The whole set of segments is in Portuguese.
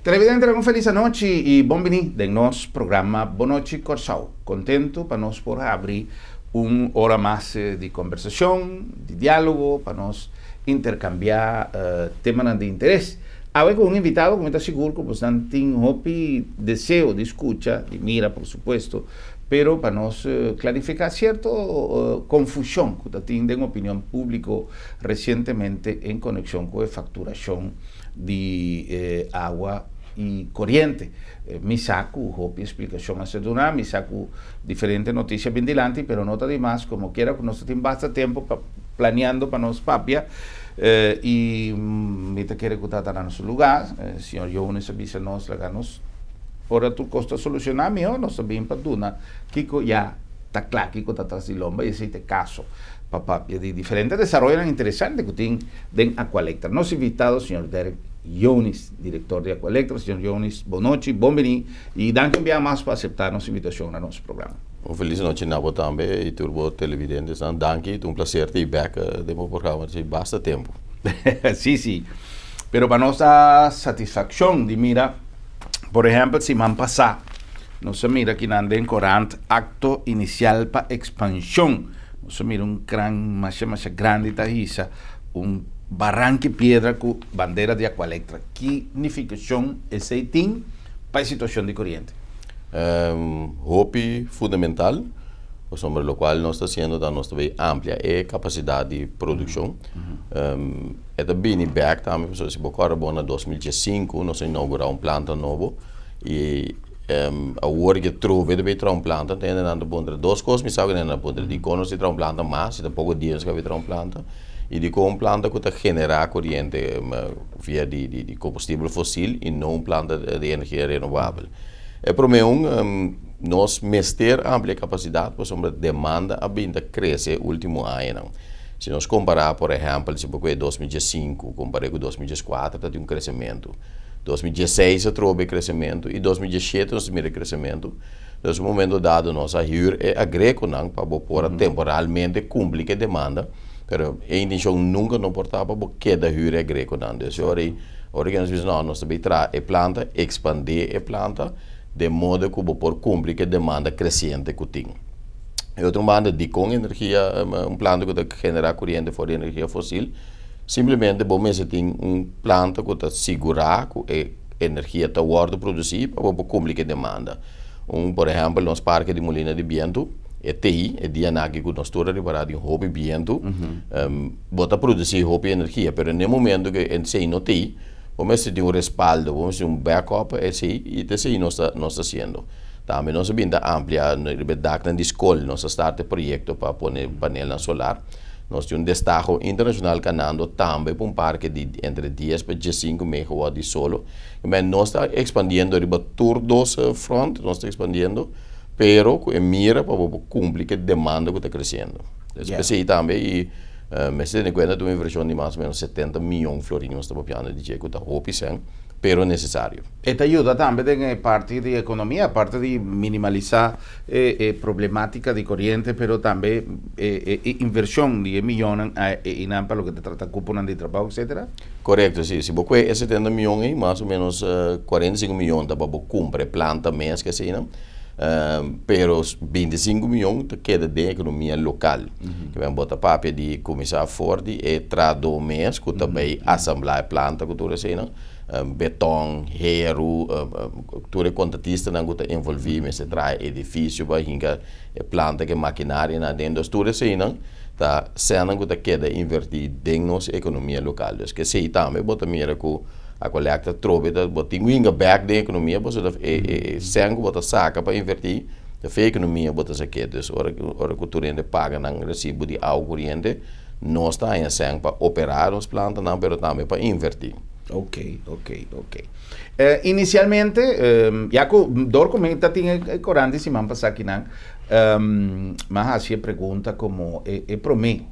Televidente, uma feliz noite e bom venir de nosso programa Boa Noite Corsau. Contento para nós por abrir hora mais de conversação, de diálogo, para nós intercambiar temas de interesse. Agora com invitado, como está seguro, que você tem desejo de escuta, de mira, por supuesto, pero para nós clarificar cierta confusão que está tendo em opinião pública recentemente em conexão com a facturação de água e corriente. Me saco, explicação a ser dona, me saco diferentes notícias bem delante, pero nota de mais, como quiera, que nós temos bastante tempo planeando para nós papia, e me te quer que está no nosso lugar, senhor Jones avisa nós, nos ora tu costa solucionar melhor, nós também para dona, Kiko já está claro, Kiko está atrás de lomba, e esse caso, para de diferentes desenvolvimentos interessantes que tem em Aqualectra. Nosso invitado, senhor Derek Jones, diretor de Aqualectra. Senhor Jones, boa noite, bom venir e danke enviar mais para aceitar nossa invitação no nosso programa. Feliz noite na você também e turbo televidentes. Danke, um prazer ter back de meu programa de bastante tempo. Sim. Pero para nossa satisfação de mira, por exemplo, se man passar, nós mira que anda em corante acto inicial para expansão. Nós mira gran mais grande taísa, barranque pedra com bandeira de Aqualectra. Que significação esse tem para a situação de corrente? Hope fundamental, sobre o qual nós estamos fazendo da nossa ampla capacidade de produção. É também back também, se você em 2005, nós inauguramos planta novo e agora que trove de planta, tem duas coisas, me sabe que de conos de planta mais, de pouco dias que vi planta. E de com planta que genera corrente via de combustível fóssil e não planta de energia renovável. É para mim, nós mester ampla capacidade, pois a demanda ainda cresce no último ano. Se nós comparar, por exemplo, se você 2005 comparado com 2004, tem crescimento. 2016 trouxe crescimento e 2017 nós tivemos crescimento. Nesse momento dado, nossa HUR é agrego para pôr temporalmente cumprir a demanda. Pero a intenção nunca não portava porque da hyra é greco não. Então, agora que nós dizemos, nós também traz a planta, expandir a planta, de modo que por cumprir a demanda crescente que tem. E outra banda de com energia, planta que genera corrente fora de energia fóssil, simplesmente você tem planta que está segurar que a energia está produzida para cumprir a demanda. Por exemplo, nosso parque de Molina de Viento, é TI, é dia que nós estamos reparando em hobby viento, bota produzir hobby energia, mas no momento que a não tem, vamos ter respaldo, vamos ter backup, e isso nós estamos fazendo. Também nós vamos ampliar, na escola, nós estamos projeto para pôr painel solar. Nós temos destaque internacional canando também para parque de entre 10 para 15 MW de solo. Mas nós estamos expandindo para todos os front, nós estamos expandindo, pero mira para cumprir a demanda que está crescendo. Especialmente também, mas se tem conta de uma inversão de mais ou menos 70 milhões de florinos está papiando de que está roupa, pero necessário. Esta ajuda também em parte de economia, a parte de minimalizar problemática de corrente, pero também inversão de milhões para o que te trata cupom de trabalho, etc. Correto, sim. Se você é 70 milhões, mais ou menos 45 milhões para comprar planta mês que assim, não? Pero 25 milhões queda de economia local. Que vem botar papel de começar forte e trado mês que também assemblar planta que tudo assim, beton, hero, tudo contratista não está envolvido, mas se traz edifício para hinga planta que maquinária na dentro tudo assim, não tá sendo que queda invertir dentro nossa economia local. Que sei também bota mira com a Aqualectra trove da botar winga back da economia, você sangue bota saca para invertir da economia bota saquetes, hora que o turente paga não recibo de água corrente, não está em sangue para operar as plantas, não, mas também para invertir. Ok. Inicialmente, já que dor comenta tinha corante se man passar aqui não, mas assim a pergunta como para mim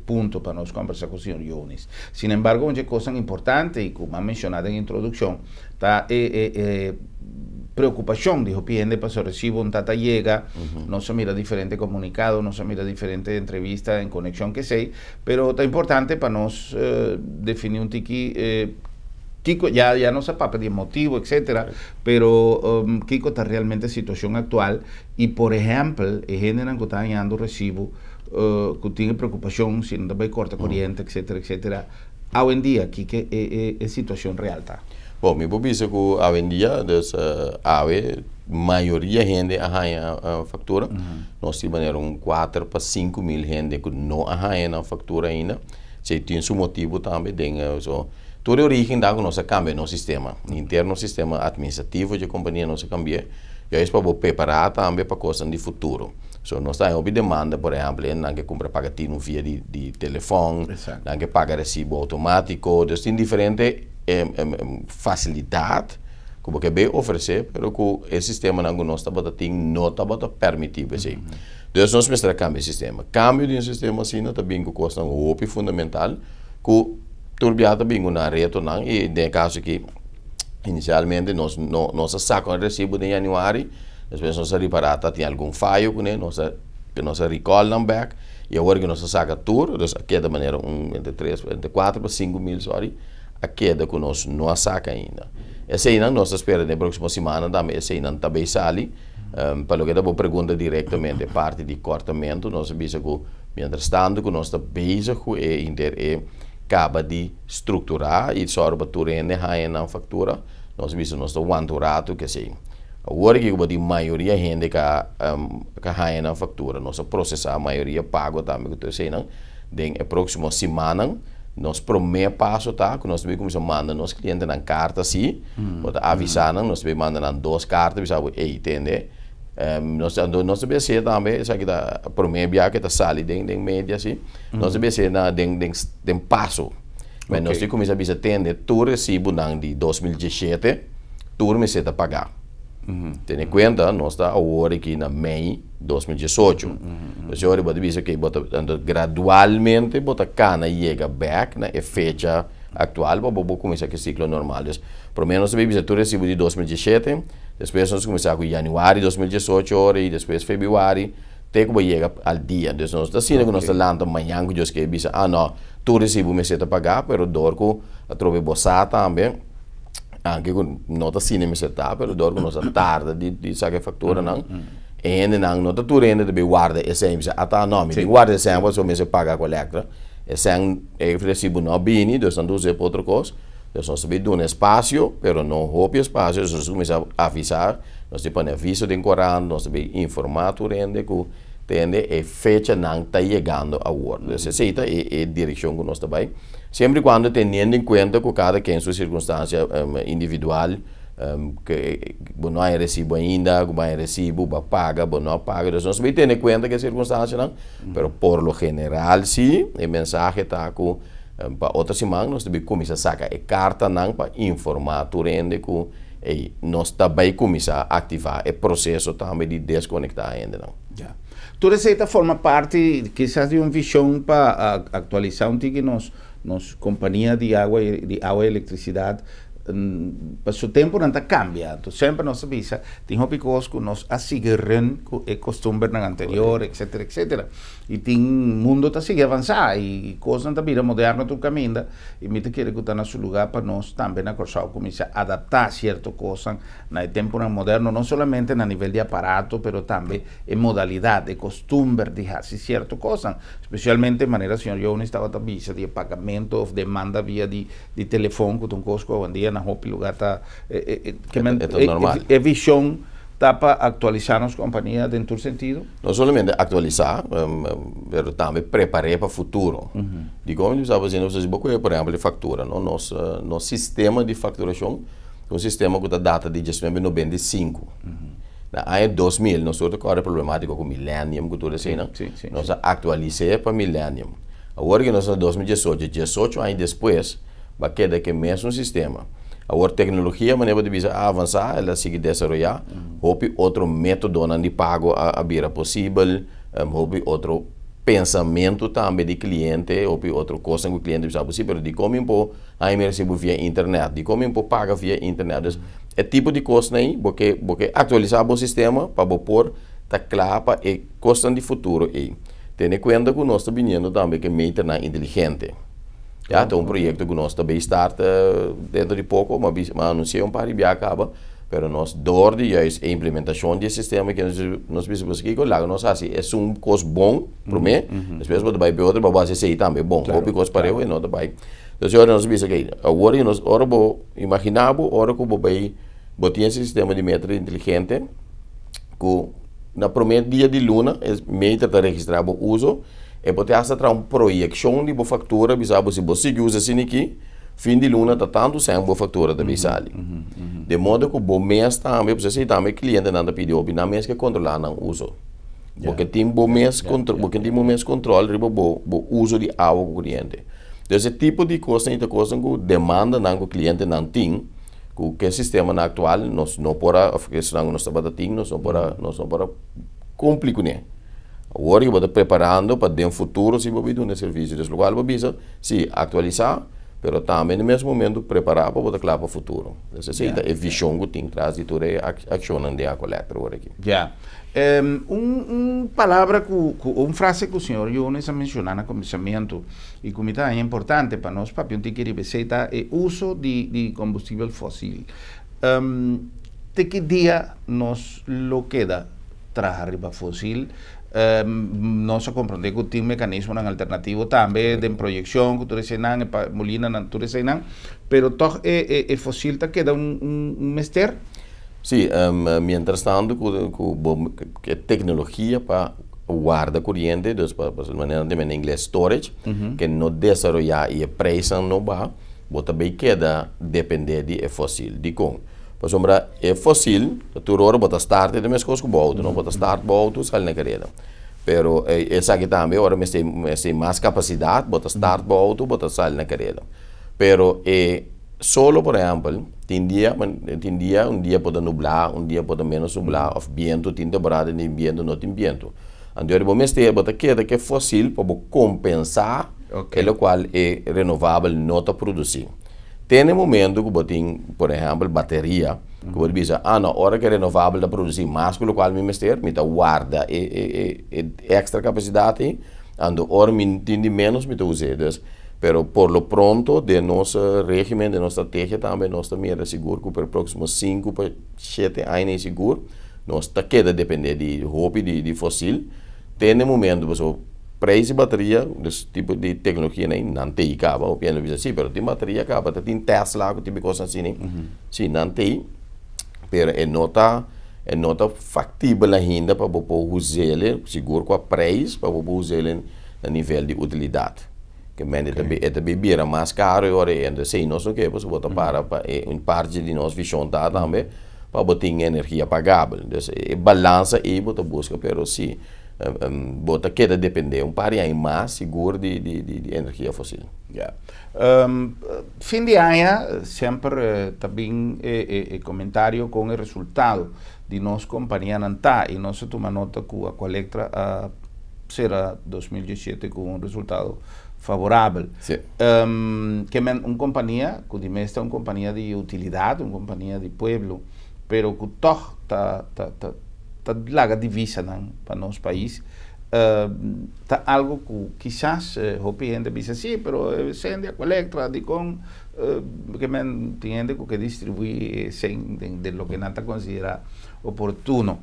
punto para nós conversar com o senhor Jones. Sin embargo, uma coisa importante e como mencionado em introdução, tá preocupação de cliente para su recibo un tata llega, no se mira diferente comunicado, no se mira diferente entrevista en conexión que sei, pero es importante para nos definir un tiki Kiko, ya no se papa de motivo, etcétera, pero Kiko está realmente en situación actual y, por ejemplo, gente que está ganando recibo, que tiene preocupación, si no hay corta corriente, etcétera, etcétera. Hoy en día, Kiko, es situación real, ¿tá? Bom, me penso que hoje em dia, dus, maioria gente arranha a factura. Nós temos 4 para 5 mil gente que não arranha a factura ainda. Se tem seu motivo também, toda a origem da nossa cambia no sistema. Interno sistema administrativo de companhia nossa cambia. E é para preparar também para coisas de futuro. Nós temos demanda, por exemplo, não que compra pagatino via de telefone, não que paga recibo automático. Então, tem diferentes facilidade que bem oferecer, mas que o sistema não está permitido. Então, nós precisamos cambiar o sistema. Cambio de um sistema assim também que custa um fundamental, que turbia também na reto não, e no caso que inicialmente nós sacamos o recibo de janeiro, depois nós reparamos tem algum falho com ele, nós recall back, e agora que nós sacamos tudo, então aqui de maneira entre 4 para 5 mil, a queda que nós não saca ainda. Essa ainda nós esperamos na próxima semana também, essa ainda também sai, para que eu pergunta diretamente parte de cortamento, nós sabemos que, mientras tanto, que nós estamos bezig acaba de estruturar e só para tu rende na factura, nós sabemos que nós estamos anturados, que sei. Agora que a maioria da gente que ganha na factura, nós processar a maioria pago também, que tu sei, na próxima semana, nós primeiro passo tá que nós também começamos a mandar nos clientes na carta assim, para avisar nós também mandando 2 cartas, avisar entende, nós também ser também isso aqui da primeiro dia que tá sali dentro média assim, nós também ser na dentro passo, mas nós temos começar a avisar atender tu recibo não de 2017, tu me se tá pagar. Tem em conta, nós está agora aqui na Mei 2018. Nós agora pode dizer que gradualmente bota cana chega back na fecha atual para começar com o ciclo normal. Pelo menos nós vamos tu recibo de 2017, depois nós começar com janeiro de 2018 e depois fevereiro, até que chega ao dia. Então nós está sendo que nós está lá amanhã que Deus quer dizer, não, tu recibo me se tá pagar, pero dorco a trove bossa também. Anche não está cinema se tá, pero dorgo não está tarde de sacar factura não. E não está tudo ainda de guarda essência, até não, me guarda essência só me se paga collector. Essência é recibo não bini, então não usa para outra coisa. Então nós sabemos um espaço, pero não roupa espaço, nós começamos a avisar, nós temos aviso de corante, nós sabemos informar tudo ainda que tende e fecha não está chegando a hora. Essa é a direção que nós trabalhamos. Sempre quando tendo em conta que cada quem sua circunstância individual, que não é recibo ainda, que vai recibo, vai paga, não paga, então nós temos em conta que a circunstância não, mas por lo general sim, a mensagem está que para outra semana nós devemos começar a sacar a carta não para informar tu rende que nós também começar a ativar o processo também de desconectar ainda não. Yeah. Toda essa forma parte quizás de uma visão para atualizar que nos companhia de água e eletricidade o tempo não está cambiando. Sempre nós avisa, tem coisas que nós asseguramos que é costume na anterior, etc, etc. E tem mundo está seguindo avançar e coisas não vira moderna do caminho e me quer que está no seu lugar para nós também na Corsau começar a adaptar certas coisas no tempo moderno, não somente no nível de aparato, mas também em modalidade, costume de fazer certas coisas, especialmente de maneira, senhor Jones estava também de pagamento ou demanda via de telefone, que tem coisas que hoje em dia na roupa lugar está visão está para atualizar as companhias dentro do sentido? Não somente atualizar, mas também preparar para o futuro. Digo, como estava dizendo, vocês por exemplo, de factura, nosso sistema de facturação é um sistema que está data de 1995. Na ano 2000, nós temos agora problemática com o Millennium, que tudo assim, nós atualizamos para o Millennium. Agora que nós em 2018, 18 anos depois, vai quedar que mesmo sistema. Agora a tecnologia, a maneira de avançar, ela sigue desenvolver. Houve outro método de pago a vir possível, houve outro pensamento também de cliente, houve outra coisa que o cliente precisa possível, de como impor a recebo via internet, de como impor paga via internet. É tipo de coisa aí, porque atualizar o sistema para pôr tá claro para a questão de futuro aí. Tendo em conta que nós estamos vendo também que é meio inteligente. Ja, tem projeto que nós também starta dentro de pouco, mas anuncia par de acaba, pero nós door de juist a implementação de sistema que nós precisamos que lá nós assim é coisa bom para mim, depois vou vai para outra para você sei também bom, hobby coisa para eu e não vai. Então agora nós precisamos que agora nós ora vou imaginar ora que vou vai botar esse sistema de metro inteligente que na primeiro dia de luna é meio de registrar o uso e pode fazer uma projeção de boa factura, bisabo se você usa assim aqui, fim de luna tá tanto sem boa factura da bisali. De modo que o bom mês também, você também cliente não pediu, na mês que controlar não uso. Porque tem bom mês controle, porque tem bom mês controle riba bo uso de água corrente. Então esse tipo de coisa é coisa que demanda não o cliente não tem, que o sistema na atual nós não pora, porque senão nós estamos batendo, nós não pora complicar né. Agora eu estou preparando para o futuro se vou pedir um serviço, desde o qual vou precisar se atualizar, mas também no mesmo momento preparar para botar claro para o futuro. Essa é a visão que tem atrás de toda a ação de a coleta agora aqui. Já. Palavra, uma frase que o senhor Jones mencionou no começamento e que é importante para nós, para que receita é o uso de combustível fóssil. De que dia nos lo queda trabalhar riba fóssil? Nós compreendemos que tem mecanismo alternativo também de projeção que tu desenhas, molina tu desenhas, pero toch fóssil te queda mester? Sim, mientras tanto que tecnologia para guardar corrente, para maneira de em inglês storage, que não desenvolver e a preço não vai, também queda depender de fóssil, de com. Por exemplo, é fóssil, tu hora bota start de mesmo coisa que o auto, não bota start o auto sai na carreira. Pero essa aqui também agora tem mais capacidade, bota start o auto, bota sai na carreira. Pero solo por exemplo, tem dia um dia pode nublar, um dia pode menos nublar, ou vento tem temporada de vento, não tem vento. Então, vou mexer, bota queda que é fóssil para compensar aquilo qual é renovável não está produzindo. Tem um momento que botem, por exemplo, bateria, que você diz, na hora que é renovável está produzindo mais, com o qual me mexer, me guarda extra capacidade, ando hora me tem menos, me usa. Pero por lo pronto, de nosso regime, de nossa estratégia também, nós também é seguro que para os próximos 5 para 7 anos é seguro, nós está queda depender de roupa de fóssil. Tem um momento, pessoal, preço de bateria, desse tipo de tecnologia não tem acaba, ou piano diz assim, mas tem bateria acaba, tem Tesla, que tipo de coisa assim, sim, não tem, mas é nota factível ainda para você usar ele, seguro com a preço, para você usar ele a nível de utilidade. Que é também vira mais caro, e agora ainda sei, nós não queremos botar para parte de nossa visão também, para botar energia pagável. Então, balança e botar busca, mas sim, bota queda depender par de mais seguro de energia fóssil. Yeah. Fim de ano sempre também comentário com o resultado de nossa companhia Nantá e nós toma nota que a coleta será 2017 com resultado favorável. Sí. Que uma companhia que de é uma companhia de utilidade, uma companhia de pueblo, pero que toch tá larga divisa para nosso país. Tá algo que quizás gente dice sí, pero sende a colecta de con que me entiende que distribuye de lo que nada considera oportuno.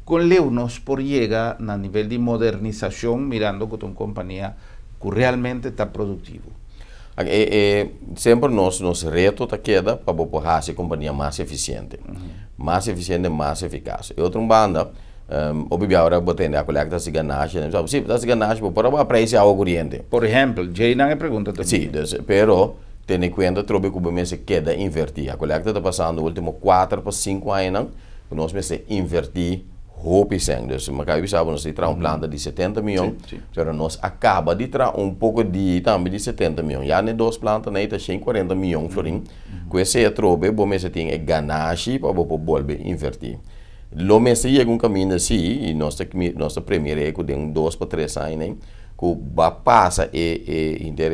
Con Leo nos por llega a nivel de modernización mirando que una compañía que realmente está productivo. Sempre nos reto tá queda para poder fazer a companhia mais eficiente, mais eficaz. E outra banda, obviamente agora botando a coleta de ganagem, sim, das ganagem para a preço ao corrente. Por exemplo, Jay não é pergunta também. Sim, pero tendo em conta trobe que o mês queda invertir. A coleta está passando os últimos 4 para 5 anos, nós mês invertir roupa e sangue. Mas aí sabe nós temos planta de 70 milhões, mas nós acaba de trazer pouco de também de 70 milhões. Já nem 2 plantas nem tá 40 milhões florim. Com esse trobe, o mês tem ganagem para voltar invertir. Lo mês chega caminho assim e nossa primeira é que tem 2 para 3 anos, que vai passar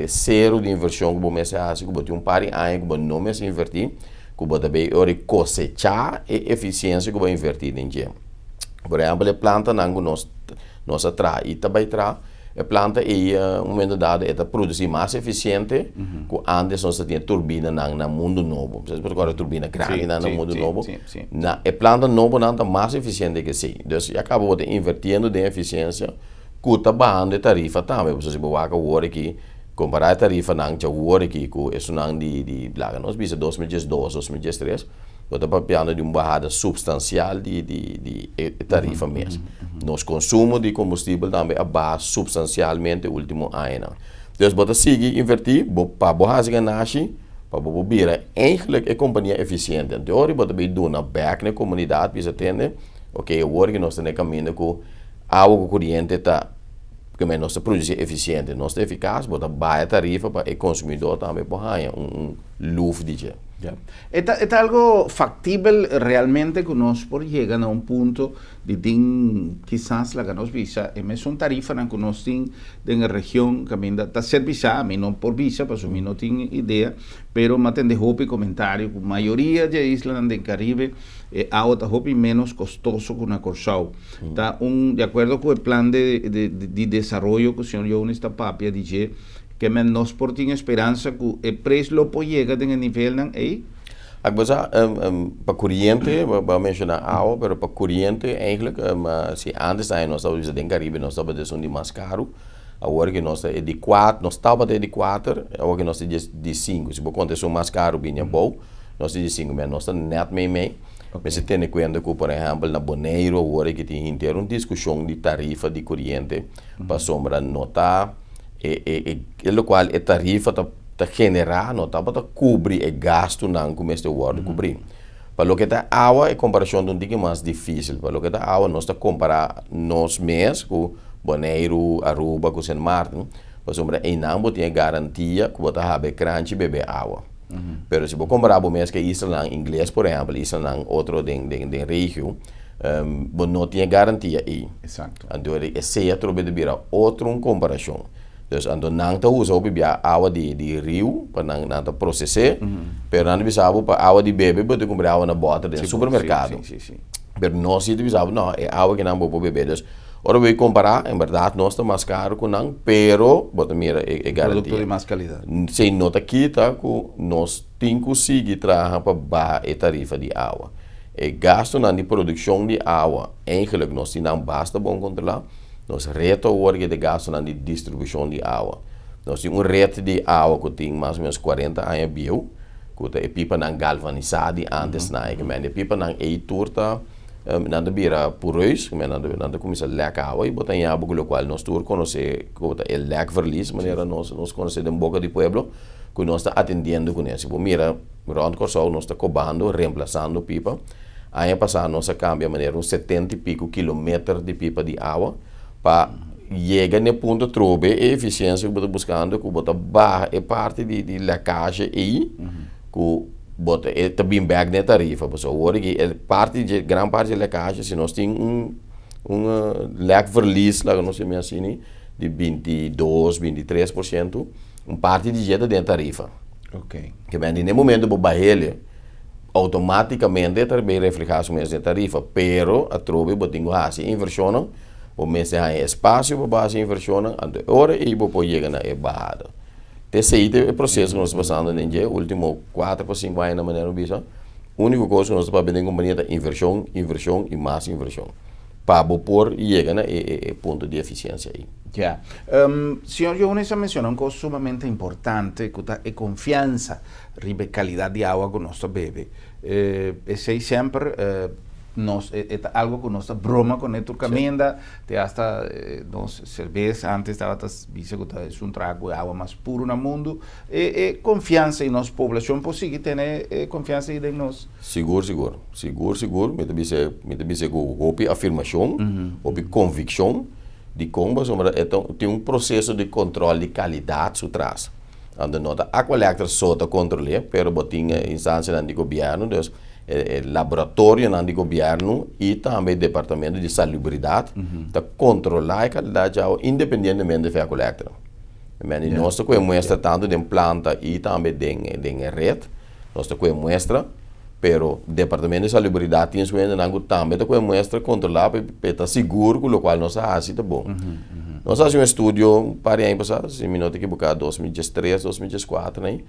zero de inversão que o mês faz, que tem par de anos que não mês invertir, que vai também cosechar a eficiência que vai invertir em dia. Por exemplo, a planta não nos atrai e também traz a planta e um momento dado é produzir mais eficiente que antes nós tinha turbina na mundo novo. Vocês podem agora turbina grande na mundo novo. Na a planta novo não está mais eficiente que sim. Então acabou de invertindo de eficiência, custa bajando a tarifa também. Vocês podem ver o aqui comparar a tarifa não já o aqui com isso não de lá nós vimos 2012, 2013. Nós estamos falando de uma bajada substancial de tarifa mesmo. Nosso consumo de combustível também abaixa substancialmente no último ano. Então, bota seguir invertir para borrar ganhar para virar eigenlijk a companhia eficiente. Então, agora bota bem do na back na comunidade para atender. Ok, agora que nós temos caminho com água corrente tá que nós produzir eficiente, nós eficaz, bota baixa tarifa para o consumidor também borrar luft de dia. Yeah. ¿Es algo factible realmente que nos por llegan a un punto de quizás la que nos visa, es una tarifa que nos tiene en la región que está ser visa, a mí no por visa, pues a mí no tengo idea, pero me atende hopi comentario, la mayoría de islas del Caribe, ahora hopi menos costoso que una Corsao. Está de acuerdo con el plan de desarrollo que el señor Jones Tapapia dice, que nos por tiene esperanza que el precio lo puede llegar en el nivel ahí. Para corriente, vamos a mencionar agua, pero para corriente, eigenlijk, si antes nós estávamos em Caribe, nós estávamos de mais caro, agora que nós é de 4, nós estávamos de 4, agora que nós é de 5. Se você contar mais caro, bem é bom, nós é de 5, mas nós estamos net meio. Mas se tem em conta que, por exemplo, na Bonaire, agora que tem inteiro uma discussão de tarifa de corriente, para sombra notar. Lo qual a tarifa está generar, não está para cobrir o gasto não começa a word cobrir. Para o que está água é comparação de um pouco mais difícil. Para o que está água nós está comparar nós mesmos com Bonaire, Aruba, com San Martin. Para sombra em não tem garantia que você have crunch beber água. Pero se você comparar o mesmo que Isla inglês, por exemplo, Isla outro de região, não tem garantia aí. Exato. Então esse é outro comparação. Então, não está usando a água de rio para não processar, mas não precisava para água de bebê para comprar água na bota do supermercado. Mas nós precisamos, não, é água que não vou beber. Então, agora vou comparar, em verdade, nós estamos mais caro que não, pero, bota mira, é garantia. Produto de mais qualidade. Se nota aqui, tá, que nós temos que conseguir trabalhar para baixar a tarifa de água. O gasto na produção de água, eigenlijk, nós não basta bom controlar. Nós reto hoje de gasto na distribuição de água. Nós temos rede de água que tem mais ou menos 40 anos bio, que é pipa não galvanizada antes na que a pipa não é turta, não vira porões, não começa a lecar água e botar em água com o qual nós todos conhecemos que é leque verlies, maneira nós conhecemos em boca de pueblo, que nós está atendendo com isso. Mira, Ronde Corsau nós está cobando, reemplazando pipa. Ano passado nós cambia maneira uns 70 e pico quilômetros de pipa de água para chegar no ponto de trobe a eficiência que você está buscando, que você barra a parte de lacagem aí, que você está bem back na tarifa. Agora que grande parte de lacagem, se nós temos leque verlies, lá nós temos assim, de 22, 23%, parte de jeito dentro da tarifa. Ok. Que no momento do barreiro, automaticamente também reflexão mesmo na tarifa, pero a trobe você tem que inversão. O mês tem espaço para base inversão, agora e depois chega na barrada. Esse é o processo que nós estamos passando no último 4 para 5 anos na maneira bisa. A única coisa que nós estamos fazendo em companhia é inversão e mais inversão. Para depois chegar na ponto de eficiência aí. Ya. Señor Jones mencionó un cosa sumamente importante, que es confianza, ribe calidad de agua que nuestro bebe. Ese siempre es algo que nuestra broma con esto camina, te hasta nos cerveza antes estaba dice que es un trago de agua más puro en el mundo. Confianza en nuestra población posible tener confianza en nos. Seguro. Me te dice que afirmação, convicção. De como tem processo de controle de qualidade por trás. Onde nota a coleta só está controlada, pero botinha instância do governo, dus laboratório do governo e também departamento de salubridade está controlar a qualidade de água independentemente da coleta. Mas nós estamos mostra tanto de planta e também de rede, nós estamos mostra pero Departamento de Salubridade tem sua ainda também tá com muestra controlar para seguro com o qual nós assim tá bom. Nós fazemos um estudo para aí passado, se me não equivocar, 2013, 2014, né?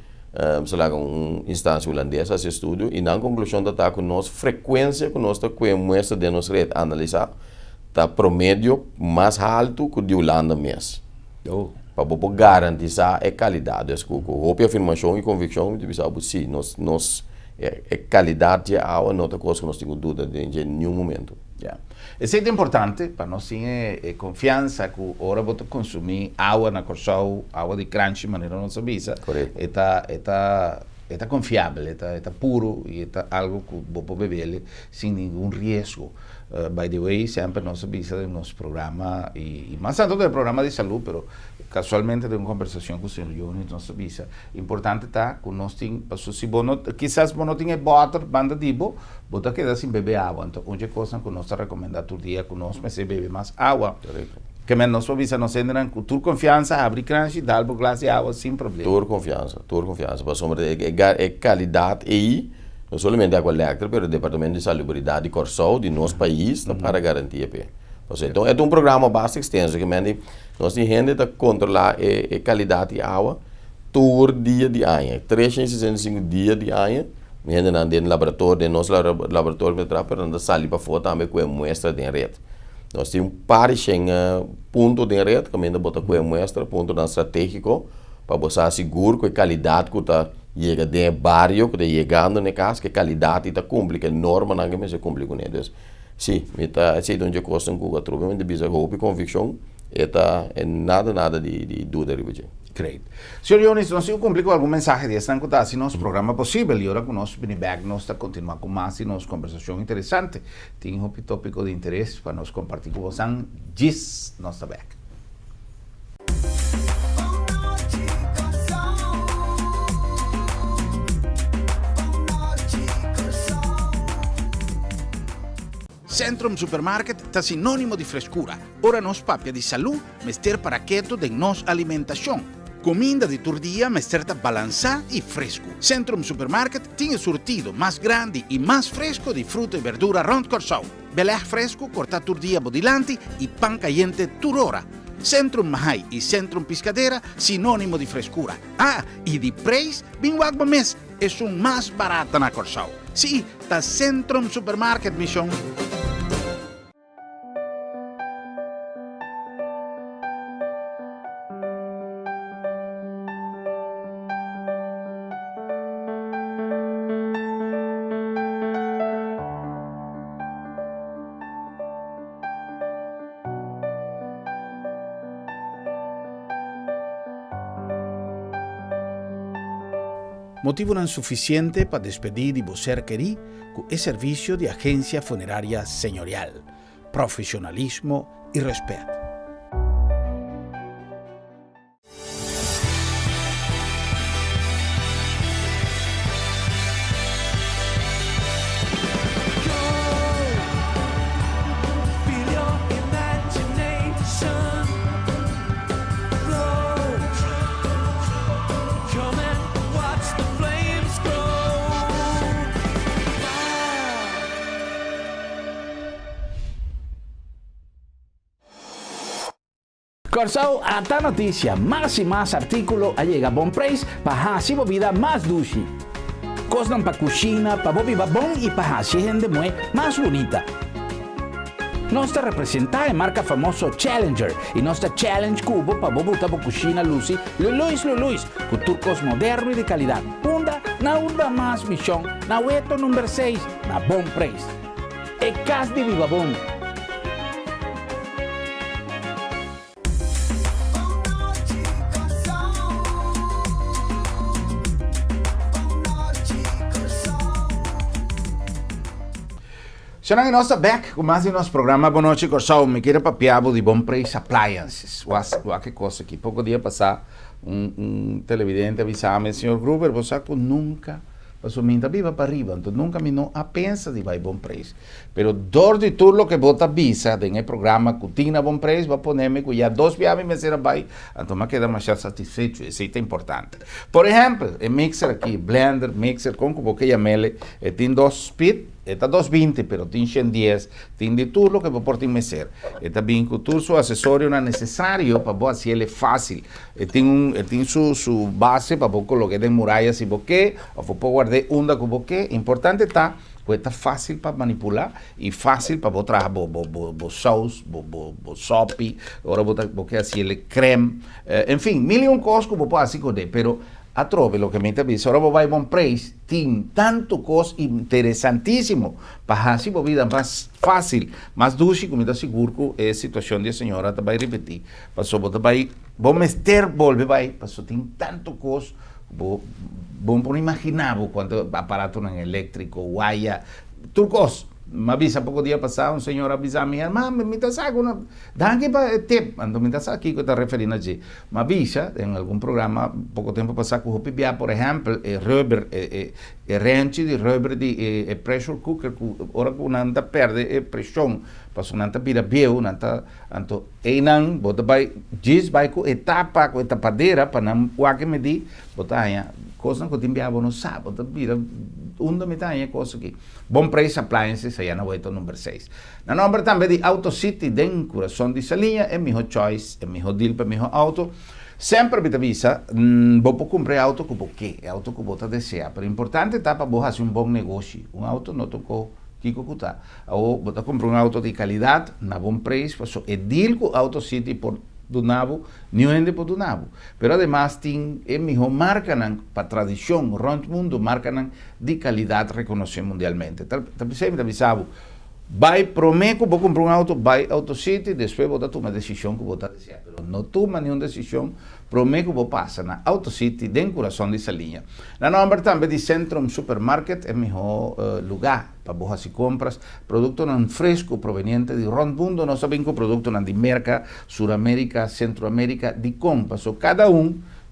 Se lá uma instância holandesa esse estudo e na conclusão da com nós frequência que nós tá com muestra de nossa rede analisar tá promédio mais alto que o de Holanda mesmo. Para poder garantizar a qualidade, a afirmação e convicção de pensar sim, nós é qualidade de água não é coisa que nós temos dúvida de nenhum momento. Yeah. Isso é importante para nós ter confiança que agora vou consumir água na Corsau, água de crunch, maneira nossa visa. Correto. É confiável, é puro e é algo que vou beber sem nenhum risco. By the way, sempre nossa visa de nosso programa e mais tanto do programa de saúde, pero casualmente de uma conversação com o senhor Jones, nossa visa. Importante está que nós temos, se quizás não tem water, banda tipo, bota quedar sem beber água. Então, uma coisa que nós recomendamos todo dia que nós se bebe mais água. Que menos nossa visa nós entram com toda confiança, abre crunch e dá um glass de água sem problema. Toda confiança. Para sombra é qualidade aí. Não somente a água elétrica, mas o Departamento de Salubridade de Corsau, de nosso país, para garantir. Então, é um programa bastante extenso, que nós temos gente que controlar a qualidade de água todo dia de ano. 365 dias de ano, a gente anda no laboratório, nosso laboratório, para sair para fora também com a muestra de rede. Nós temos um par de pontos de rede, que a gente bota com a muestra, ponto estratégico, para você seguro que a qualidade que está chega de barrio que está chegando na casa, que a qualidade está cumpre, que a norma não é cumpre com eles. Sim, se onde a coisa que eu trouxe, de bisa hope e convicção, é nada de dúvida. Great. Senhor Jones, nós temos cumprir com algum mensagem de esta enquanto assim nosso programa possível e agora que nós vem back nós está continuar com mais e nossa conversação interessante. Tem um tópico de interesse para nós compartilhar com vocês. Diz nós está back. Centrum Supermarket está sinônimo de frescura. Ora nos papia de saúde, mester para quieto de nos alimentação. Comida de todo dia, mester está balançado e fresco. Centrum Supermarket tem surtido mais grande e mais fresco de fruta e verdura rond Corsau. Belé fresco, corta todo dia bodilante e pão caliente toda hora. Centrum Mahai e Centrum Piscadeira, sinônimo de frescura. Ah, e de preço, bem água mês, é um mais barata na Corsau. Sim, está Centrum Supermarket, Mission. Motivo não suficiente para despedir de você querer com o serviço de agência funerária senhorial, profissionalismo e respeito. Corsau, ata notícia, mais e mais artículo a llegar a bom preço para a sua vida mais doce. Costam para cozinha, para viver bom e para a gente mais bonita. Nós representamos a marca famosa Challenger e nossa Challenge Cubo para botar para cozinha Lucy, Luluis, com turcos modernos e de qualidade. Unda mais missão, na weto número 6, na bom preço. É casa de viva bom. Será que nós estamos back com mais de nosso programa Boa Noite Corsau. Me quero papiar de bom preço appliances. Olha que coisa aqui. Pouco dia passar, televidente avisava-me, senhor Gruber, você nunca paso minta viva para arriba, entonces nunca me no a pensa de vai bom preço. Pero dor de tudo lo que bota visa en el programa Cutina bom preço, va a ponerme que ya 2 viajes me será vai, entonces me queda más satisfecho, eso es importante. Por ejemplo, el mixer aquí, blender, mixer, con como que llamele, tiene 2 speed, está 220, pero tiene 110, tiene de tudo lo que vou portar mecer. Está bien que todo su accesorio no es necesario para vos hacerle fácil. Tiene su base para vos colocar en murallas y boque, o vos guardar onda con boque. Importante está que está fácil para manipular y fácil para vos trabajar vos sauce, vos sopi, ahora vos hacerle creme, en fin, mil y un cosas que vos podés hacer con él, pero a trove lo que me dice, ahora vos vais a bom preço, tiene tanto cos interesantísimo para hacer la vida más fácil, más dulce, como te seguro que es situación de señora te va a repetir, pasó vos te va a vos mester volve vai, pasó tiene tanto cos, vos no imaginar cuánto aparato en eléctrico, guaya, turcos. Me avisa poco día pasado, un señor avisa a mi hermano, me está sacando dan aquí para tip, ando me está aquí que está referindo allí. Me avisa en algún programa, poco tiempo pasado, que yo pibia, por ejemplo, rubber, ranchi de rubber de pressure cooker, ahora que una anda perde presión, pasó una anda pira viejo, una anda, anto, einan, bota vai, diz vai com etapadeira, para não que me di, bota aí, coisa que eu tinha não sabe, bota vira, me tá aí, coisa aqui. Bom preço appliances, aí na vuelta número 6. Na número também de Auto City, den coração de salinha, é meu choice, é meu deal para meu auto. Sempre me avisa, vou comprar auto que porque é auto que você deseja. Pero importante tá para você fazer bom negócio. Auto não tocou Kiko Kuta. Ou você compra auto de qualidade, na bom preço, é deal com Auto City por do Nabo, ni vende por do Nabo. Pero además tem mejor marcan para tradición, rond mundo marcan de calidad reconocido mundialmente. Talvez sempre avisava, vai prometo, vou comprar auto, vai Auto City, depois vou tomar uma decisão que vou desejar. Pero não toma nenhuma decisão, prometo vou passar na Auto City, den coração dessa linha. Na número também de Centrum Supermarket, é melhor lugar para vos hacer compras, producto non fresco proveniente di rond mundo, no saben que producto non di América, Suramérica, Centroamérica, di compras, o cada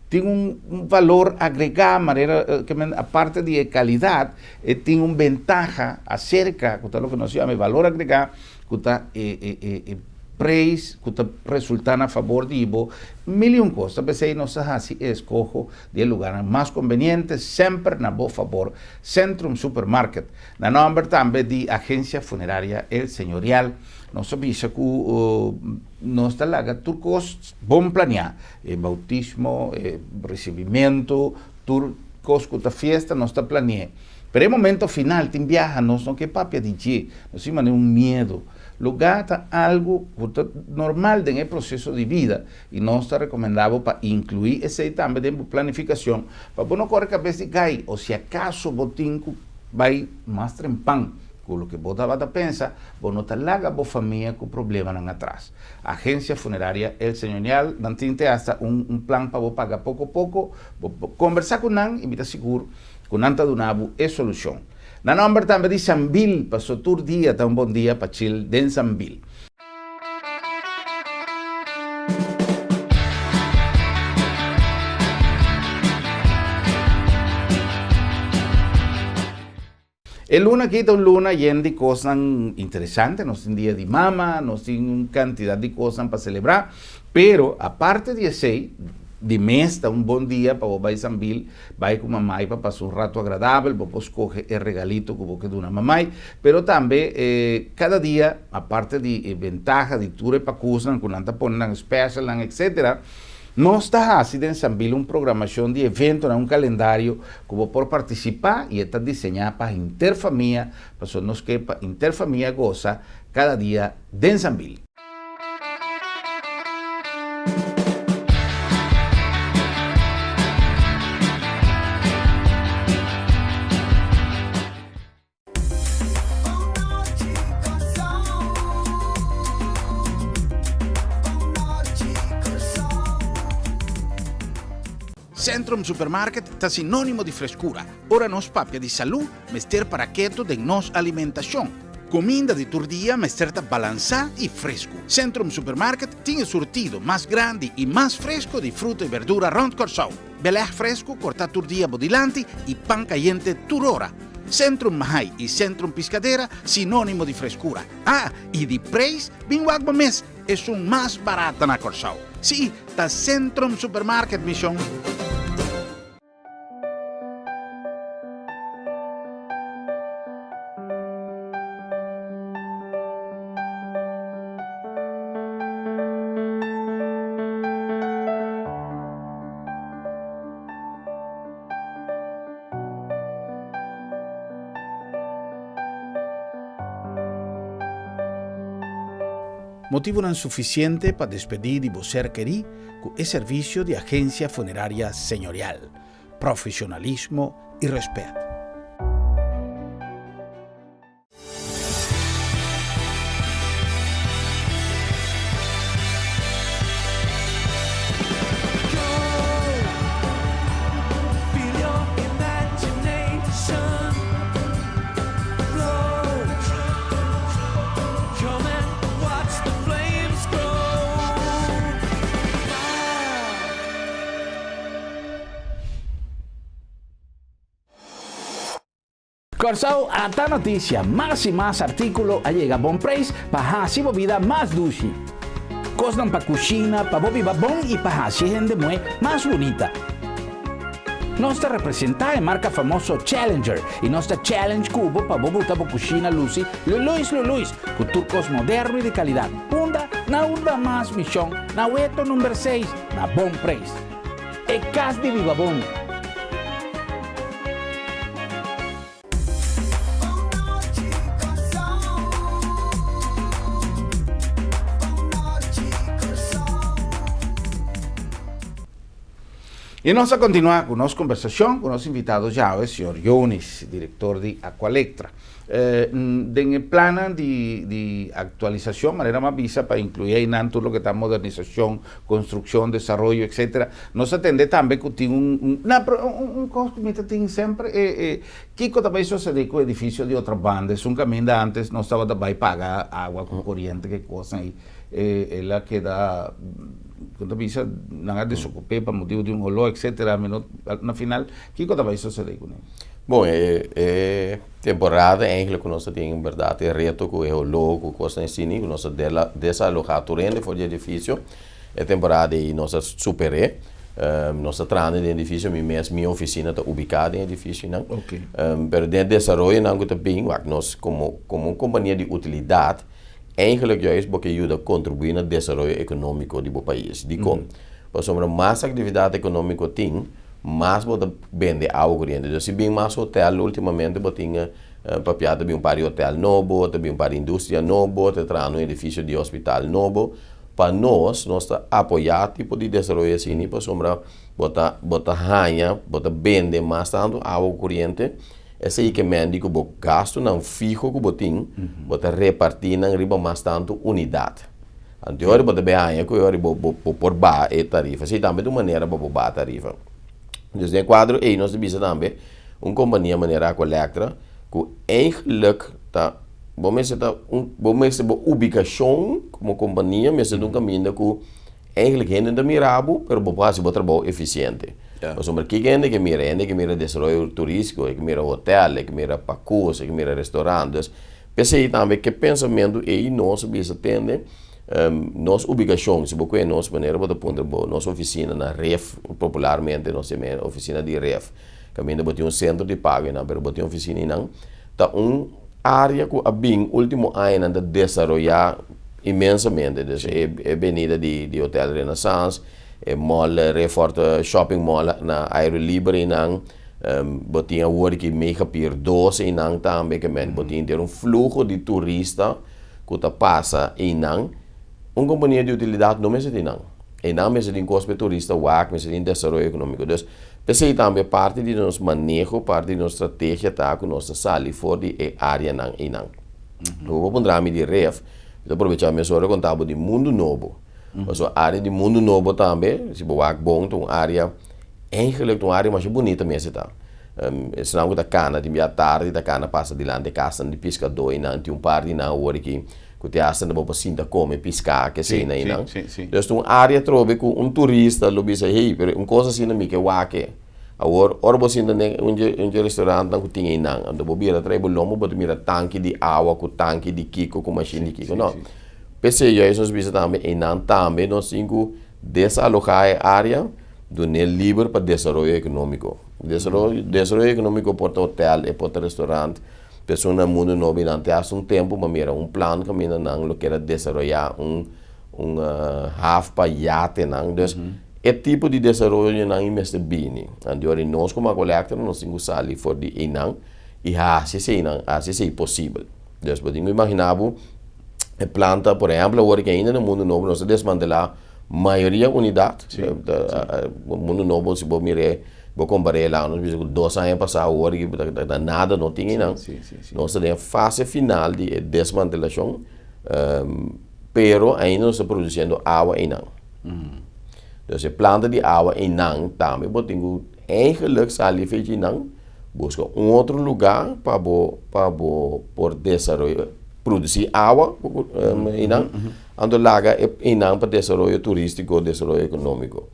tiene un valor agregado, manera que aparte de calidad, tiene una ventaja acerca, de lo que nos llama valor agregado, que está preço, que está resultando a favor de Ivo, mil cosas. A veces nos hace escojo de lugar más conveniente, sempre na boa favor, Centrum Supermarket. Na número também de Agência Funerária El Señorial, nos avisa que nos talaga turcos bom planear, bautismo, recebimento, turcos que está fiesta, nos está planear. Pero el momento final, tem viaja, nos não que papia de dia, nos imagina un miedo. Lugar está algo normal en el proceso de vida y no está recomendado para incluir ese también en planificación para no correr cabeza de gai o si acaso botinco va más trempan con lo que vos vas a pensar, vos no te laga vos familia con problemas atrás. Agencia Funeraria El Señorial, dantinte hasta un plan para vos pagar poco a poco, vos conversar con nan y me seguro con anta Dunabu es solución. Na número também de Sambil, passou todo dia, tá bom dia para chill den Sambil. El luna aqui está luna lleno de cosas interesantes, nos tem dia de mama, nos tem uma quantidade de coisas para celebrar, pero aparte de isso, de mês, está um bom dia para você ir a Sambil, vai com a mamãe para passar um rato agradável, você escolhe o regalito que você dá a mamãe, pero também, cada dia, a parte de ventaja, de tudo para coisa, quando anda pondo special, etc., nós está assim em Sambil uma programação de evento, um calendário que você pode participar e está desenhado para interfamília, para nós que para interfamília goza cada dia de Sambil. Centrum Supermarket está sinónimo de frescura. Ora nos papia de salud, mester para quieto de nos alimentación. Comida de todo dia, mas certa balançada e fresco. Centrum Supermarket tem o surtido mais grande e mais fresco de fruta e verdura rond Corsau. Belé fresco, cortado todo dia bodilante e pão caliente toda hora. Centrum Mahai e Centrum Piscadeira, sinônimo de frescura. Ah, e de preço, bem água mês, é o mais barato na Corsau. Sim, tá Centrum Supermarket, Mission. Motivo não suficiente para despedir de você querer com o serviço de agência funerária senhorial, profissionalismo e respeito. Corsau, ata notícia, mais e mais artículo allega bom preço para a sua vida mais doce. Costam para cozinha, para viver bom e para a gente mais bonita. Nós representamos a marca famosa Challenger e nossa Challenge Cubo para botar para cozinha Lucy, Luluis, com turcos modernos e de qualidade. Unda mais missão, na Weto número 6, na bom preço. É casa de viva bom. E nós vamos continuar com nossa conversação com nosso invitado já, o senhor Jones, diretor de Aqualectra. Tem plano de atualização, de maneira mais visa para incluir aí tudo o que está modernização, construção, desenvolvimento, etc. Nós atendemos também que tem coisa que tem sempre, que também sucede com o edifício de outras bandas, caminho antes, nós estávamos também pagar água com corrente, que coisa aí, ela queda... Quando visa não desocupei para motivo de olor, etc. No final, que coisa vai suceder com ele? Bom, temporada eigenlijk nós temos verdade reto com o olor, com coisa assim, que nós desalojar torrente fora do edifício. É temporada e nós superei. Nós trabalhamos no edifício, minha oficina está ubicada no edifício, não? Okay. Pero dentro do desenvolvimento não está bem, nós como companhia de utilidade eigenlijk juist porque ajuda a contribuir no desenvolvimento econômico do país. De como? Porque mais atividade econômica tem, mais pode vender água corrente. Então, se bem mais hotel, ultimamente, tinha papiada de um par de hotel novo, também um par de indústria novo, trabalhando no edifício de hospital novo. Para nós apoiar tipo de desenvolvimento assim, para sombra, botar ranha, botar vender mais tanto água corrente. Esse aí que mende que o gasto não fico que o botim, bota repartir na riba mais tanto unidade. Anterior bota bem aí que eu por ba e tarifa, se também de maneira para ba a tarifa. Então, quadro aí nós devemos também companhia maneira Aqualectra que eigenlijk tá vamos uma ubicação como companhia, mas é caminho que eigenlijk ainda da mirabo, pero bopasi trabalho eficiente. Então, que mira desenvolvimento turístico, que mira hotel, que mira pacos, que mira restaurantes. Pensei também que pensamento aí nós bisa atender nossa ubicação, se você nossa maneira para ponto nossa oficina na REF, popularmente nossa oficina de REF, caminho de um centro de pago, não, pero botar oficina não, tá área que a bem último ano anda desenvolver imensamente, é avenida de Hotel Renaissance, mall, Refort shopping mall na aero libre nang botinha work mega pier 12 nang também que men botinha ter fluxo de turista que tá passa e nang companhia de utilidade não mesmo nang e não mesmo de custo turista wak mesmo de desenvolvimento econômico. Então pensei também parte de nosso manejo, parte de nossa estratégia tá com nossa sala fora de área nang e nang. Vou pôr de ref, eu aproveitar minha hora contábil de mundo novo. Mas a área de mundo novo também, se você bom, uma área eigenlijk uma área mais bonita mesmo tá. Se não da cana, de meia tarde, da cana passa dilante de casa de pescador, e não tem par de não, hora que te acha não para sinta come pescar, que sei não. Então, área trove com turista, lo bisa, hey, coisa assim, não me que wake. Agora você ainda um restaurante não tem não, ando bobira trai bolomo, boto mira tanque de água, com tanque de kiko, com machine de kiko, não. Pensei eu isso bisa também, e não também nós cinco desalojar a área do livre para desenvolvimento econômico. Desenvolvimento econômico por hotel e por restaurante, pessoas no mundo novo não tem há tempo, mas mira plano que ainda não lo quer desenvolver half para iate não, então é tipo de desenvolvimento não investe bem. Então nós como collector nós temos sali for de inang e se possível. Então podemos imaginar a planta, por exemplo, agora que ainda no mundo novo nós desmantelar maioria unidade. O mundo novo se vou mirar, vou comparar lá, nós vimos 2 anos passados, agora que nada não tinha não. Nós temos a fase final de desmantelação, pero ainda nós estamos produzindo água e não. Dus a planta de água em Nang também, eu tenho eigenlijk sali feito não, busca outro lugar para por desenvolver, produzir água em Nang, ando laga em Nang para desenvolver turístico, desenvolver econômico.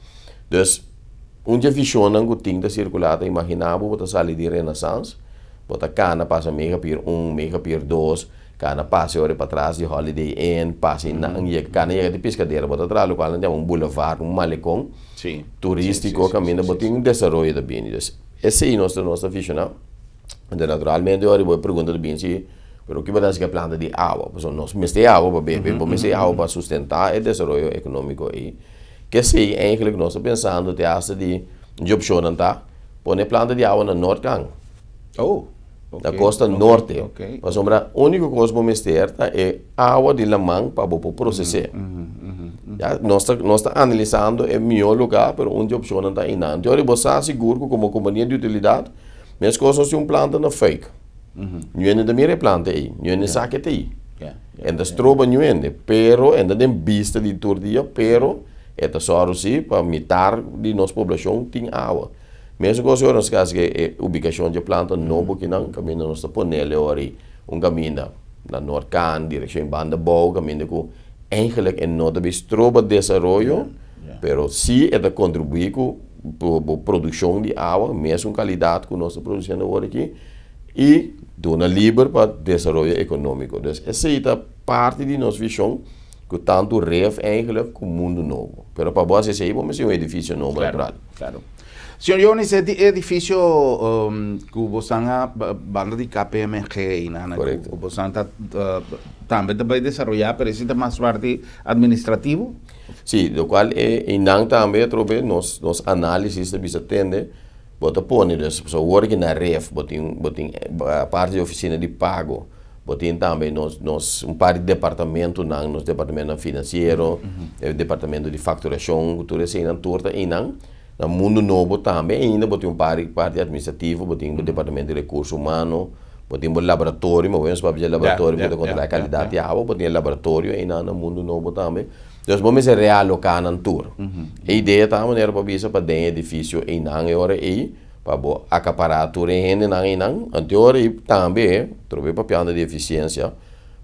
Dus visão que tem da circulada, imaginável, botar sali de Renaissance, botar cana passa mega pier 1, mega pier 2, cana passa ora para trás de Holiday Inn, passa em cana de pescadeira, botar atrás local onde boulevard, malecón turístico, caminho, botar desenvolver da bem. Esse é nossa visão. Então, naturalmente, eu vou perguntar de bem se pero que vai dar que planta de água, porque nós mexemos água para beber, para mexer água para sustentar o desenvolvimento econômico aí. Que se eigenlijk nós estamos pensando de essa de opção não tá, pôr planta de água na norte da costa norte. Mas a única coisa que vamos ter é água de lamang para processar. Nós estamos analisando o melhor lugar, mas onde a opção não está ainda. Então, eu vou estar seguro que como companhia de utilidade, minhas coisas são planta na fake. Não é da minha planta aí, não é saque aí. Ainda estroba não é, pero ainda tem vista de todo dia, pero é só assim para metade de nossa população tem água. Mesmo que nós caso que a ubicação de planta novo que não caminho nós ponele ori caminho na Norcan direção banda boa caminho que eigenlijk é não deve estroba desenvolvimento, pero se é da contribuir com a produção de água, mesmo qualidade que nós estamos produzindo agora aqui e dona livre para desenvolvimento econômico. Então essa é a parte de nossa visão que tanto ref eigenlijk com o mundo novo. Pero para você esse aí vamos ser edifício novo natural. Claro. Senhor Jones, esse edifício que você a banda de KPMG, que você também vai desenvolver, precisa mais parte administrativo? Sim, do qual não também trouxe nos análises de bisa tende, bota pone, so work na ref, botin a parte de oficina de pago, botin também nos par de departamento nos departamento financeiro, departamento de facturação, tudo assim na torta e não. No mundo novo também ainda botem parte administrativa, botem departamento de recursos humanos, botem laboratório, mas vamos para o laboratório para controlar a qualidade de água, botem laboratório ainda no mundo novo também. Então vamos realocar na tour. A ideia também era para bisa para dentro edifício em não é hora aí para acaparar terreno em não, anterior também trouxe papel de eficiência,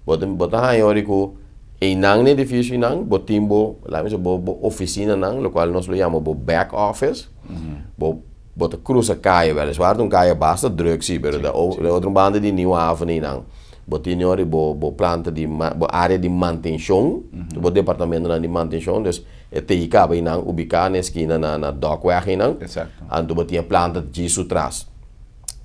botar aí hora que em não edifício não, botimbo lá mesmo oficina não, lo qual nós chamamos back office, bota cruza caia, velho, guarda caia basta druk sim, pero da outra banda de New Avenue não, botinho ori planta de área de manutenção, do departamento de manutenção, dus te cabe não ubicar na esquina na dockweg não, ando botinha planta de isso atrás.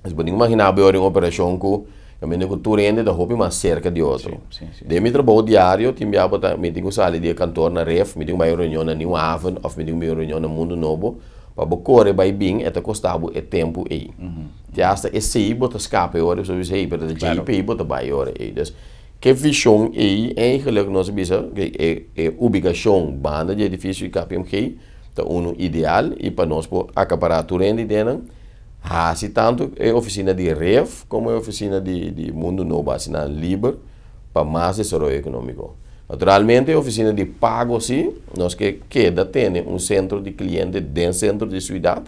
Mas podemos imaginar bem uma operação com caminho com turende da roupa mais cerca de outro. De meu trabalho diário, me tenho sair de cantor na ref, me tenho uma reunião na New Haven, ou me tenho uma reunião no Mundo Novo, para correr bem bem, é custava o tempo aí. E hasta esse aí bota escape hora, so você aí, para o GP bota bem hora aí. Dus que visão aí, eigenlijk nós bisa que é ubicação banda de edifício KPMG, tá ideal e para nós por acaparar turende dentro. Se tanto é oficina de REF como é oficina de Mundo Novo, assinada livre para mais desenvolvimento econômico. Naturalmente, a oficina de pago, sim, nós que queda tem centro de cliente dentro do centro de cidade,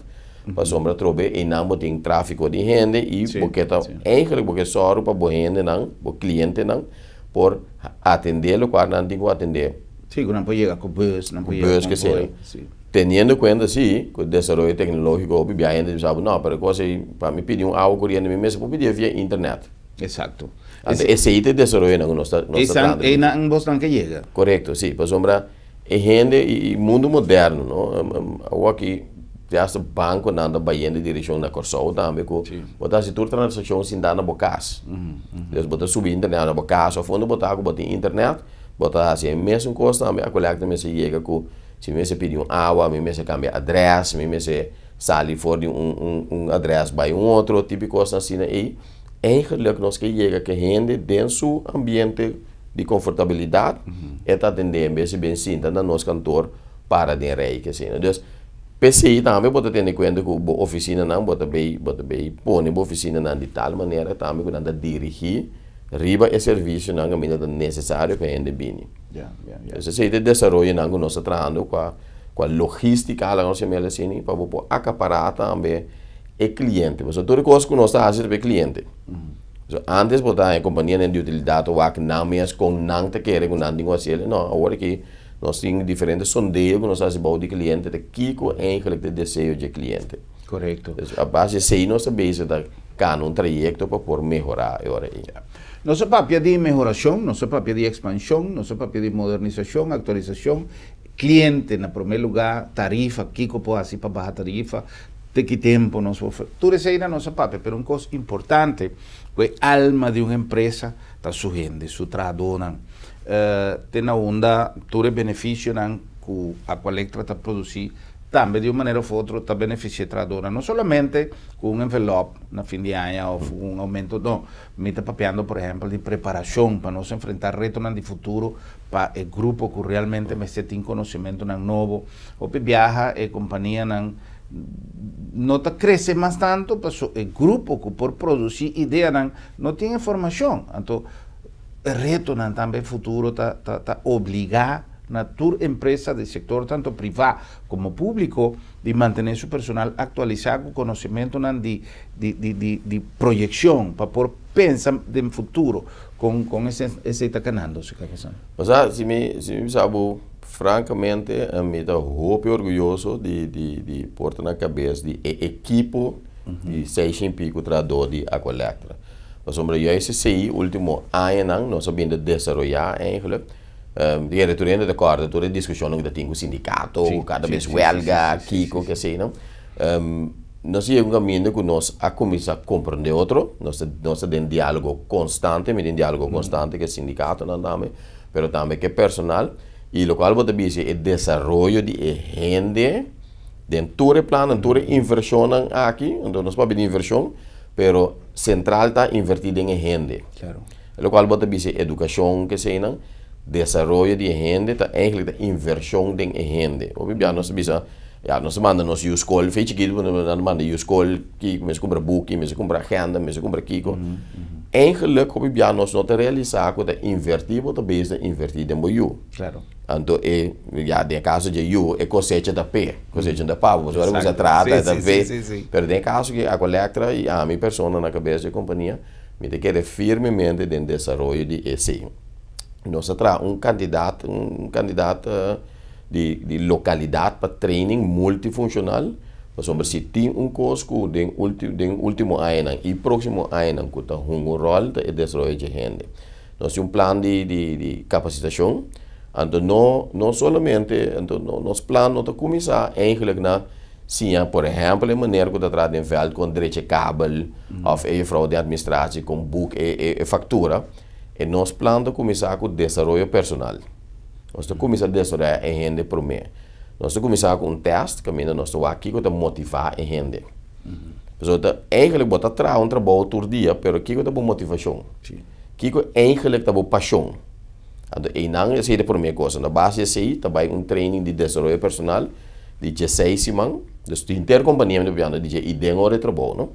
para sombra trobe e não tem tráfico de gente e Sim, porque tá sim. porque só para boa gente não, o cliente não por atender o qual não tem que atender. Sí, que no puede llegar con bus, no puede Bus llegar que con sea. boy. Sí. Teniendo en cuenta, sí, que el desarrollo tecnológico, obviamente, la gente sabe, no, pero cosa, para mí pedir un agua corriente, mi mesa, puedo pedir vía internet. Exacto. Ese ahí te desarrollo no está tratando. Es en vos que llega. Correcto, sí, pues sombra, es gente y mundo moderno, ¿no? Agora aqui, já está banco nanda baiando de direção na Corsol também, que botar se toda transação sem dar na bocas. Eles botar subir internet na bocas, ou fundo botar internet, botar assim, mesmo coisa também, a coleta me se chega com se me se pedir água, me se cambia adresse, me se sali for de adresse by outro tipo de coisa assim aí. Eigenlijk nós que chega que gente dentro do ambiente de confortabilidade é tá atendendo bem sinta na nosso cantor para de rei que assim. Então, PCI também pode ter em conta que a oficina não pode bem põe a oficina não de tal maneira também que anda dirigir riba e serviço não é necessário para gente bem. Então, se de desenvolver não nós trabalhando com a logística lá nós chamamos assim para poder acaparar também o cliente. Mas toda coisa que nós fazemos para o cliente. Antes botar a companhia de utilidade ou que não mesmo com não te querer com não digo assim não agora que nós temos diferentes sondeios que nós fazemos para o cliente de que eigenlijk o desejo do cliente. Correcto. A base de nós sabemos da cada trayecto para poder melhorar agora aí. No se papia de mejoración, no se papia de expansión, no se papia de modernización, actualización, cliente en primer lugar, tarifa, Kiko puede así para bajar tarifa, de qué tiempo nos ofrece. Tú eres no se papia, pero una cosa importante, pues alma de una empresa está su gente, su tradonan, tiene onda, tú eres beneficio que a Aqualectra está producido, también de una manera u otra está beneficiando no solamente con un envelope na fin de año o un aumento, no, me está papeando por ejemplo de preparación para no enfrentar retos en el futuro para el grupo que realmente me esté en conocimiento nuevo o que viaja compañía no te crece más tanto pues el grupo que por producir ideas no tiene información entonces el reto también futuro está obligado na tu empresa del sector tanto privado como público de mantener su personal actualizado con conocimiento de proyección para poder pensar en futuro con ese está ganando. O sea, si me sabe, francamente, me está muy orgulloso de portar na cabeça de equipo de 6 e pico trador de Aqualectra. Mas, hombre, eu esse último ano nós sabemos desenvolver eigenlijk. Die retorende de acordo, toda a discussão que tem com o sindicato, cada vez huelga, Kiko, que sei, não? Nós temos um caminho que nós a começar a compreender outro, nós temos um diálogo constante, um diálogo constante com o sindicato, não também, mas também com o personal, e o qual pode dizer o desenvolvimento de gente, dentro do plano, dentro da inversão aqui, então nós podemos inversão, mas central está invertido em gente. Claro. O qual pode dizer educação, que sei, não? Desarrollo de gente, eigenlijk de inversión de gente. Obviamente, nós manda nos escola, fez chiquito, nós manda escola, que me compra book, me compra agenda, me compra kiko. Eigenlijk, obviamente, nós não te realizar que invertir, wat de invertir em boiú. Claro. Então, de caso de you, é cosecha da pé, cosecha da pavo, mas agora você trata da vez. Mas de caso que a Aqualectra e a minha pessoa na cabeça da companhia, me te quer firmemente de desenvolvimento de esse. Nós temos um candidato de localidade para training multifuncional. Nós se tem curso de último ano e próximo ano que está um rol de desenvolvimento de gente. Nós temos plano de capacitação. Então, não somente, nosso plano está começar eigenlijk na sim, por exemplo, a maneira que está tratando veld com direito a cabo, ou a fraude de administração com book e fatura. E nosso plano de começar com o desenvolvimento personal. Nós estamos começando a desenvolver em gente por mim. Nós estamos começando com um teste, que nós estamos aqui para motivar em gente. Então, eigenlijk botar trabalho todo dia, mas aqui é uma motivação. Aqui é eigenlijk uma paixão. E não é por minha coisa. Na base é também um training de desenvolvimento personal de 16 semanas. Então, intercompanhia de ideia de trabalho.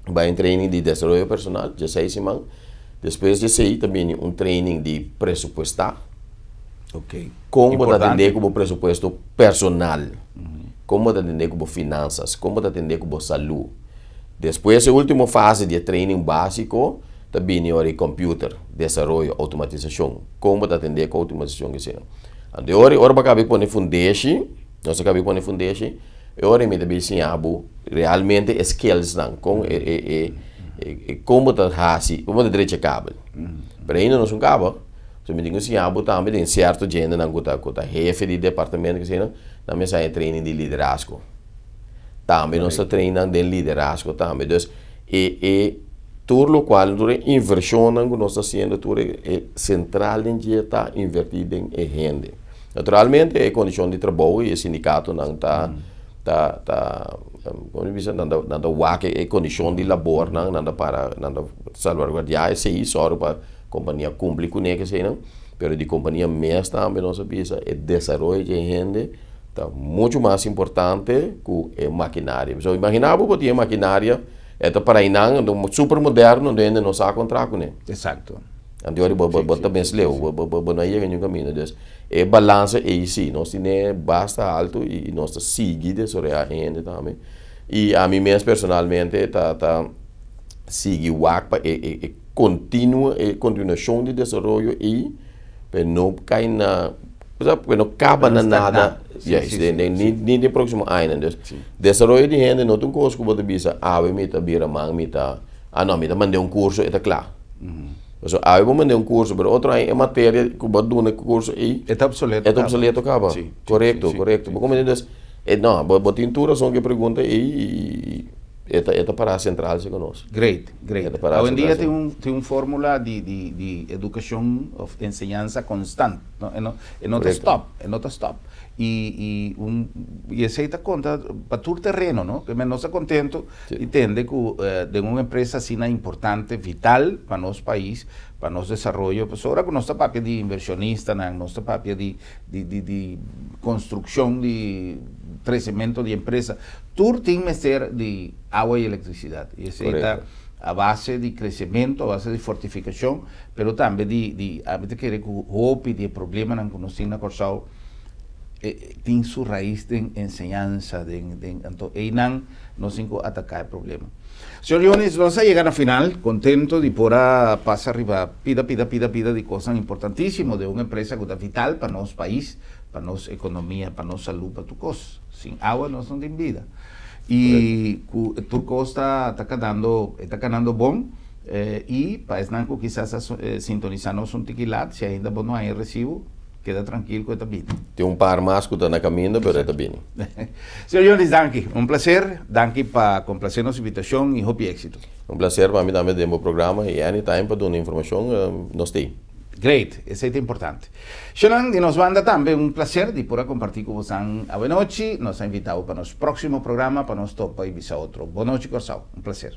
Vai um training de desenvolvimento personal, 16 semanas. Depois de sair também um training de pressupostar. Ok. Como atender como pressuposto personal. como atender com finanças, como atender com saúde. Depois, a última fase de training básico, também é computer, desenvolvimento, automatização. Como atender com automatização que seja. Agora para acabar com a foundation, nós acabamos com a foundation, agora me também ensinamos realmente skills não, com como como direito cabo. Para ainda não são cabo, se me digo ensinamos também tem certo gente não com jefe de departamento que seja, também sai training de liderazgo. Também nós treinamos de liderazgo também. Então, tudo o qual nós inversão que nós estamos fazendo, tudo é central em dia está invertido em gente. Naturalmente, a condição de trabalho e o sindicato não está como diz, não a condição de labor não para salvaguardar esse só para a companhia cumprir com ele que sei não, mas de companhia mesmo também nós sabemos o desenvolvimento de gente está muito mais importante que a maquinária. Então, imaginava que tinha maquinária é para aí não super moderno onde ainda não sabe contrato com ele. Exato. Anterior bota bem sleu, não ia ganhar caminho. Então, é balança e sim, nós temos basta alto e nós seguimos sobre a gente também. E a mim mesmo personalmente tá seguir o ACPA e continuação de desenvolvimento e não cai na não acaba na nada. Nem de próximo ano. Desenvolvimento de gente não tem coisa que você bisa, me tá bira mang, me tá mandei um curso e tá claro. So, eu mandei um curso, mas outro é matéria que eu dou no curso e é obsoleto. É obsoleto, acaba. Sim, correto, sim. correto. Como diz, não, a tintura são que pergunta e é para a central se conosco. Great. Hoje em dia tem uma fórmula de educação, de ensinança constante, não está stop. E aceita conta para todo terreno, não? Que não está contento e entende que de uma empresa assim importante, vital para nosso país, para nosso desenvolvimento, pues ahora que nossa papel de inversionista, nossa papel de construção, de crescimento de empresa, tudo tem que ser de água e eletricidade. E aceita a base de crescimento, a base de fortificação, mas também a gente quer que o hope de problema que nós temos na Corsao tem sua raiz em ensinança, então, e não nos atacar o problema. Senhor Jones, vamos a llegar al final, contento de poder pasar arriba, pida de cosas importantísimas de una empresa que es vital para nuestro país, para nuestra economía, para nuestra salud, para tu cosa. Sin agua no son de vida. Y Turco está ganando bom, y para eso quizás sintonizarnos un tiquilat, si ainda no hay recibo, queda tranquilo que está bien. Tem par mais que está na caminho, mas está bem. Senhor Jones, danke. Prazer. Danke para complacer nossa invitação e hope éxito. Prazer para mim também de meu programa e anytime para dar informação, nós temos. Great, isso é importante. Xonan, de nos banda também prazer de poder compartilhar com vocês a boa noite. Nos ha invitado para nosso próximo programa, para nos topa e visa outro. Boa noite, Corsao. Prazer.